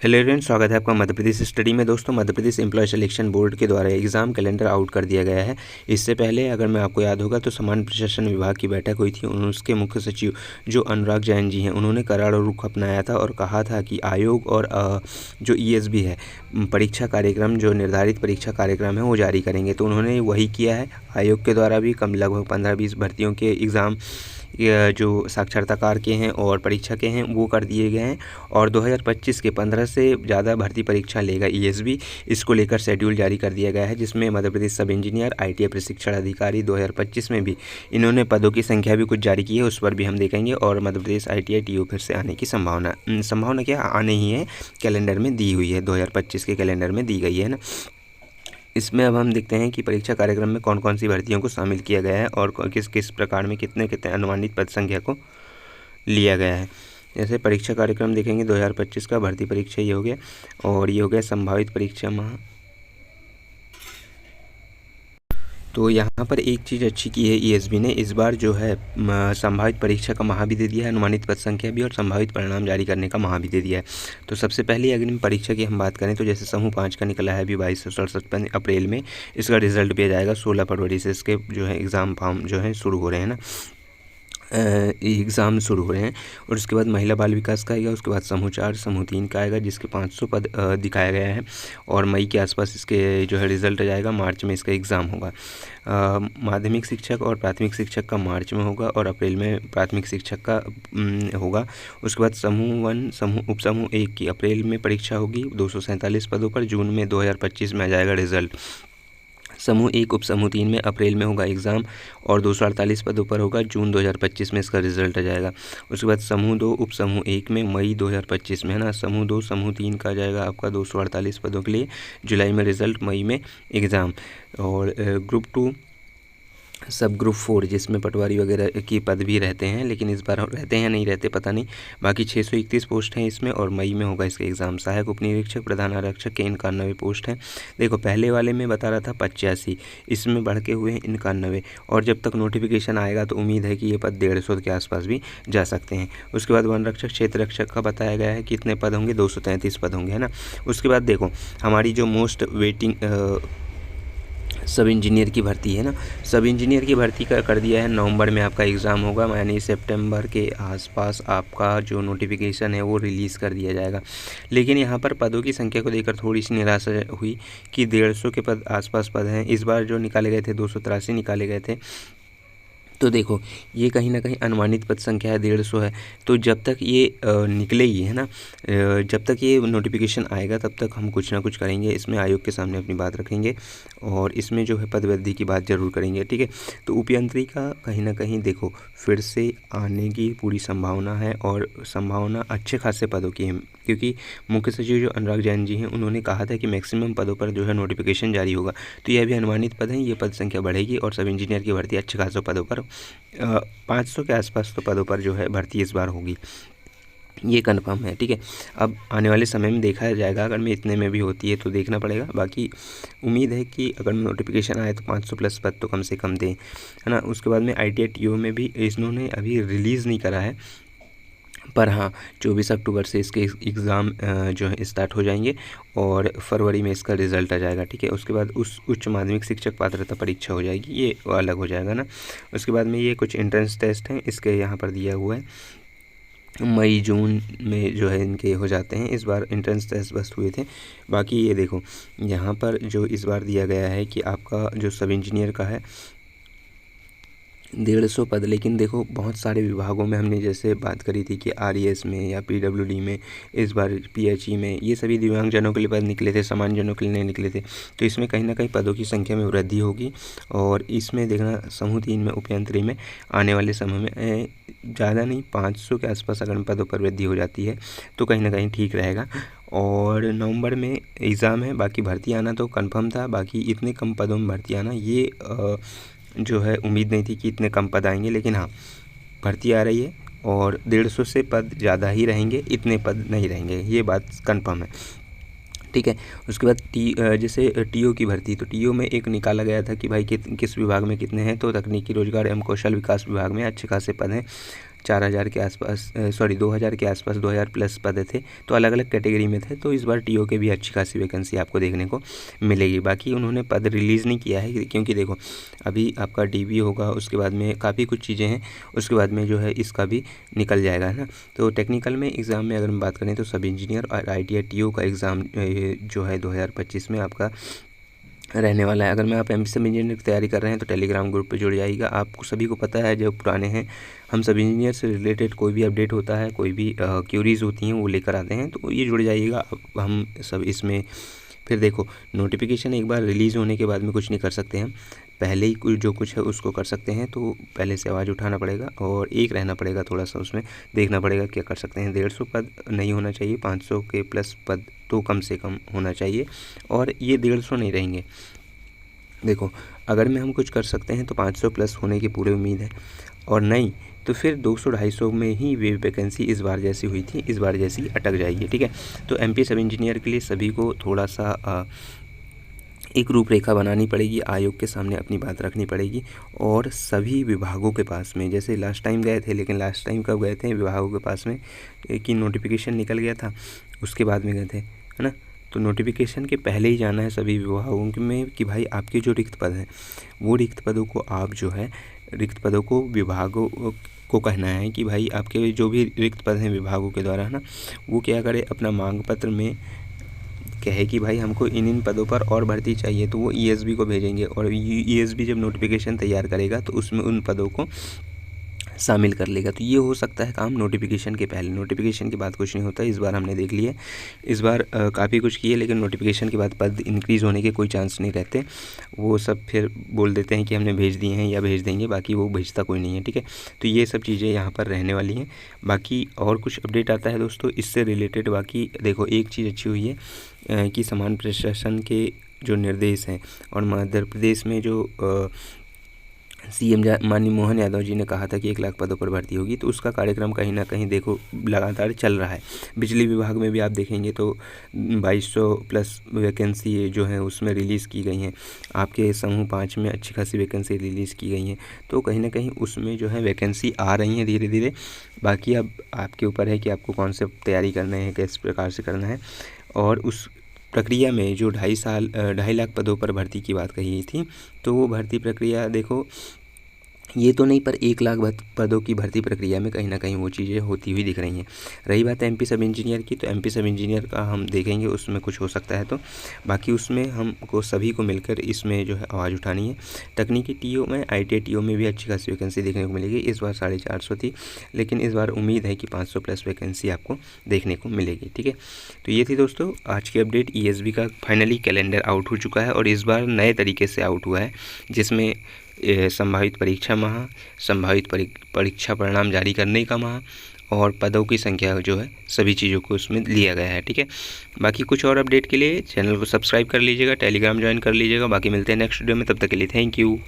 Hello everyone, स्वागत है आपका मध्य प्रदेश स्टडी में। दोस्तों, Madhya Pradesh employ selection board के द्वारा एग्ज़ाम कैलेंडर आउट कर दिया गया है। इससे पहले अगर मैं आपको याद होगा तो सामान्य प्रशासन विभाग की बैठक हुई थी। उसके मुख्य सचिव जो अनुराग जैन जी हैं, उन्होंने करार रुख अपनाया था और कहा था कि आयोग और जो ESB है परीक्षा कार्यक्रम, जो निर्धारित परीक्षा कार्यक्रम है वो जारी करेंगे। तो उन्होंने वही किया है। आयोग के द्वारा भी कम लगभग 15-20 भर्तियों के एग्ज़ाम जो साक्षरताकार के हैं और परीक्षा के हैं वो कर दिए गए हैं। और 2025 के 15 से ज़्यादा भर्ती परीक्षा लेगा ESB। इसको लेकर शेड्यूल जारी कर दिया गया है, जिसमें मध्य प्रदेश सब इंजीनियर ITI प्रशिक्षण अधिकारी 2025 में भी इन्होंने पदों की संख्या भी कुछ जारी की है, उस पर भी हम देखेंगे। और मध्य प्रदेश ITI TO फिर से आने की संभावना क्या आने ही है, कैलेंडर में दी हुई है, 2025 के कैलेंडर में दी गई है ना। इसमें अब हम देखते हैं कि परीक्षा कार्यक्रम में कौन कौन सी भर्तियों को शामिल किया गया है और किस किस प्रकार में कितने कितने अनुमानित पद संख्या को लिया गया है। जैसे परीक्षा कार्यक्रम देखेंगे 2025 का, भर्ती परीक्षा ये हो गया, और ये हो गया संभावित परीक्षा माह। तो यहाँ पर एक चीज़ अच्छी की है ESB ने, इस बार जो है संभावित परीक्षा का माह भी दे दिया है, अनुमानित पद संख्या भी, और संभावित परिणाम जारी करने का माह भी दे दिया है। तो सबसे पहले अग्रिम परीक्षा की हम बात करें तो जैसे समूह 5 का निकला है अभी 2267 अप्रैल में, इसका रिजल्ट भी आ जाएगा 16 फरवरी से। इसके जो है एग्ज़ाम फॉर्म जो है शुरू हो रहे हैं ना, एग्ज़ाम शुरू हो रहे हैं। और उसके बाद महिला बाल विकास का आएगा, उसके बाद समूह 4 समूह 3 का आएगा, जिसके 500 पद दिखाया गया है। और मई के आसपास इसके जो है रिज़ल्ट आ जाएगा, मार्च में इसका एग्ज़ाम होगा। माध्यमिक शिक्षक और प्राथमिक शिक्षक का मार्च में होगा, और अप्रैल में प्राथमिक शिक्षक का होगा। उसके बाद समूह 1 उप समूह 1 की अप्रैल में परीक्षा होगी 247 पदों पर, जून में 2025 में आ जाएगा रिज़ल्ट। समूह 1 उप समूह 3 में अप्रैल में होगा एग्ज़ाम और 248 पदों पर होगा, जून 2025 में इसका रिजल्ट आ जाएगा। उसके बाद समूह 2 उप समूह 1 में मई 2025 में, है ना। समूह 2 समूह 3 का आ जाएगा आपका 248 पदों के लिए, जुलाई में रिजल्ट, मई में एग्ज़ाम। और ग्रुप 2 सब ग्रुप 4 जिसमें पटवारी वगैरह की पद भी रहते हैं, लेकिन इस बार रहते हैं नहीं रहते पता नहीं। बाकी 631 पोस्ट हैं इसमें, और मई में होगा इसका एग्ज़ाम। सहायक उप निरीक्षक प्रधान आरक्षक के 91 पोस्ट हैं। देखो, पहले वाले में बता रहा था 85, इसमें बढ़ के हुए हैं 91। और जब तक नोटिफिकेशन आएगा तो उम्मीद है कि ये पद 150 के आसपास भी जा सकते हैं। उसके बाद वन रक्षक क्षेत्र रक्षक का बताया गया है कितने पद होंगे, 233 पद होंगे, है ना। उसके बाद देखो, हमारी जो मोस्ट वेटिंग सब इंजीनियर की भर्ती है ना, सब इंजीनियर की भर्ती का कर दिया है। नवंबर में आपका एग्ज़ाम होगा, यानी सितंबर के आसपास आपका जो नोटिफिकेशन है वो रिलीज़ कर दिया जाएगा। लेकिन यहाँ पर पदों की संख्या को देखकर थोड़ी सी निराशा हुई कि 150 के पद आसपास पद हैं। इस बार जो निकाले गए थे 283 निकाले गए थे। तो देखो, ये कहीं ना कहीं अनुमानित पद संख्या है, 150 है। तो जब तक ये निकलेगी, है ना, जब तक ये नोटिफिकेशन आएगा तब तक हम कुछ ना कुछ करेंगे, इसमें आयोग के सामने अपनी बात रखेंगे और इसमें जो है पद वृद्धि की बात ज़रूर करेंगे, ठीक है। तो उपयंत्री का कहीं ना कहीं देखो फिर से आने की पूरी संभावना है, और संभावना अच्छे खासे पदों की है, क्योंकि मुख्य सचिव जो अनुराग जैन जी हैं उन्होंने कहा था कि मैक्सिमम पदों पर जो है नोटिफिकेशन जारी होगा। तो ये भी अनुमानित पद हैं, ये पद संख्या बढ़ेगी और सब इंजीनियर की भर्ती अच्छे खासे पदों पर 500 के आसपास तो पदों पर जो है भर्ती इस बार होगी, ये कन्फर्म है, ठीक है। अब आने वाले समय में देखा जाएगा, अगर मैं इतने में भी होती है तो देखना पड़ेगा। बाकी उम्मीद है कि अगर नोटिफिकेशन आए तो 500 प्लस पद तो कम से कम दें, है ना। उसके बाद में ITI TO में भी इन्होंने अभी रिलीज़ नहीं करा है, पर हाँ 24 अक्टूबर से इसके एग्ज़ाम जो है स्टार्ट हो जाएंगे और फरवरी में इसका रिज़ल्ट आ जाएगा, ठीक है। उसके बाद उस उच्च माध्यमिक शिक्षक पात्रता परीक्षा हो जाएगी, ये अलग हो जाएगा ना। उसके बाद में ये कुछ एंट्रेंस टेस्ट हैं, इसके यहाँ पर दिया हुआ है मई जून में जो है इनके हो जाते हैं। इस बार एंट्रेंस टेस्ट बस हुए थे। बाकी ये देखो, यहाँ पर जो इस बार दिया गया है कि आपका जो सब इंजीनियर का है 150 पद, लेकिन देखो बहुत सारे विभागों में हमने जैसे बात करी थी कि RES में या PWD में, इस बार PHE में, ये सभी दिव्यांगजनों के लिए पद निकले थे, सामान्य जनों के लिए नहीं निकले थे। तो इसमें कहीं ना कहीं पदों की संख्या में वृद्धि होगी। और इसमें देखना समूह 3 में उपयंत्री में आने वाले समय में ज़्यादा नहीं 500 के आसपास अगर पदों पर वृद्धि हो जाती है तो कहीं ना कहीं ठीक रहेगा। और नवंबर में एग्ज़ाम है, बाकी भर्ती आना तो कंफर्म था, बाकी इतने कम पदों में भर्ती आना ये जो है उम्मीद नहीं थी कि इतने कम पद आएंगे। लेकिन हाँ, भर्ती आ रही है और 150 से पद ज़्यादा ही रहेंगे, इतने पद नहीं रहेंगे, ये बात कंफर्म है, ठीक है। उसके बाद जैसे TO की भर्ती, तो TO में एक निकाला गया था कि भाई किस विभाग में कितने हैं, तो तकनीकी रोजगार एवं कौशल विकास विभाग में अच्छे खासे पद हैं, 4000 के आसपास 2000 के आसपास 2000 प्लस पद थे, तो अलग अलग कैटेगरी में थे। तो इस बार टीओ के भी अच्छी खासी वैकेंसी आपको देखने को मिलेगी। बाकी उन्होंने पद रिलीज़ नहीं किया है, क्योंकि देखो अभी आपका डीबी होगा, उसके बाद में काफ़ी कुछ चीज़ें हैं, उसके बाद में जो है इसका भी निकल जाएगा, है ना। तो टेक्निकल में एग्ज़ाम में अगर हम बात करें तो सब इंजीनियर और ITI टीओ का एग्ज़ाम जो है 2025 में आपका रहने वाला है। अगर मैं आप एमपी सब इंजीनियर की तैयारी कर रहे हैं तो टेलीग्राम ग्रुप पे जुड़ जाइएगा। आपको सभी को पता है, जो पुराने हैं, हम सब इंजीनियर से रिलेटेड कोई भी अपडेट होता है, कोई भी क्यूरीज़ होती हैं, वो लेकर आते हैं, तो ये जुड़ जाइएगा। अब हम सब इसमें फिर देखो नोटिफिकेशन एक बार रिलीज़ होने के बाद में कुछ नहीं कर सकते हम, पहले ही जो कुछ है उसको कर सकते हैं। तो पहले से आवाज़ उठाना पड़ेगा और एक रहना पड़ेगा, थोड़ा सा उसमें देखना पड़ेगा क्या कर सकते हैं। 150 पद नहीं होना चाहिए, 500 के प्लस पद तो कम से कम होना चाहिए, और ये 150 नहीं रहेंगे। देखो अगर में हम कुछ कर सकते हैं तो 500 प्लस होने की पूरी उम्मीद है, और नहीं तो फिर 200-250 में ही वे वैकेंसी इस बार जैसी हुई थी इस बार जैसी अटक जाएगी, ठीक है। तो एमपी सब इंजीनियर के लिए सभी को थोड़ा सा एक रूपरेखा बनानी पड़ेगी, आयोग के सामने अपनी बात रखनी पड़ेगी, और सभी विभागों के पास में, जैसे लास्ट टाइम गए थे, लेकिन लास्ट टाइम कब गए थे, विभागों के पास में कि नोटिफिकेशन निकल गया था उसके बाद में गए थे, है ना। तो नोटिफिकेशन के पहले ही जाना है सभी विभागों में कि भाई आपके जो रिक्त पद हैं, वो रिक्त पदों को आप जो है रिक्त पदों को विभागों को कहना है कि भाई आपके जो भी रिक्त पद हैं विभागों के द्वारा, है ना, वो क्या करे, अपना मांग पत्र में कहे कि भाई हमको इन पदों पर और भर्ती चाहिए, तो वो ESB को भेजेंगे, और ESB जब नोटिफिकेशन तैयार करेगा तो उसमें उन पदों को शामिल कर लेगा। तो ये हो सकता है काम नोटिफिकेशन के पहले, नोटिफिकेशन के बाद कुछ नहीं होता। इस बार हमने देख लिया, इस बार काफ़ी कुछ किए, लेकिन नोटिफिकेशन के बाद पद इंक्रीज़ होने के कोई चांस नहीं रहते। वो सब फिर बोल देते हैं कि हमने भेज दिए हैं या भेज देंगे, बाकी वो भेजता कोई नहीं है, ठीक है। तो ये सब चीज़ें यहाँ पर रहने वाली हैं। बाकी और कुछ अपडेट आता है दोस्तों इससे रिलेटेड। बाकी देखो एक चीज़ अच्छी हुई है कि समान प्रशासन के जो निर्देश हैं, और मध्य प्रदेश में जो CM माननीय मोहन यादव जी ने कहा था कि 1 लाख पदों पर भर्ती होगी, तो उसका कार्यक्रम कहीं ना कहीं देखो लगातार चल रहा है। बिजली विभाग में भी आप देखेंगे तो 2200 प्लस वैकेंसी जो है उसमें रिलीज़ की गई हैं। आपके समूह 5 में अच्छी खासी वैकेंसी रिलीज़ की गई हैं, तो कहीं ना कहीं उसमें जो है वैकेंसी आ रही हैं धीरे धीरे। बाकी अब आपके ऊपर है कि आपको कौन से तैयारी करना है, किस प्रकार से करना है। और उस प्रक्रिया में जो 2.5 लाख पदों पर भर्ती की बात कही थी, तो वो भर्ती प्रक्रिया देखो ये तो नहीं, पर 1 लाख पदों की भर्ती प्रक्रिया में कहीं ना कहीं वो चीज़ें होती हुई दिख रही हैं। रही बात एमपी सब इंजीनियर की, तो एमपी सब इंजीनियर का हम देखेंगे उसमें कुछ हो सकता है, तो बाकी उसमें हमको सभी को मिलकर इसमें जो है आवाज़ उठानी है। तकनीकी टीओ में, ITI टीओ में भी अच्छी खासी वैकेंसी देखने को मिलेगी। इस बार 450 थी, लेकिन इस बार उम्मीद है कि 500 प्लस वैकेंसी आपको देखने को मिलेगी, ठीक है। तो ये थी दोस्तों आज की अपडेट। ESB का फाइनली कैलेंडर आउट हो चुका है, और इस बार नए तरीके से आउट हुआ है, जिसमें संभावित परीक्षा माह, संभावित परीक्षा परिणाम जारी करने का माह, और पदों की संख्या जो है सभी चीज़ों को उसमें लिया गया है, ठीक है। बाकी कुछ और अपडेट के लिए चैनल को सब्सक्राइब कर लीजिएगा, टेलीग्राम ज्वाइन कर लीजिएगा। बाकी मिलते हैं नेक्स्ट वीडियो में, तब तक के लिए थैंक यू।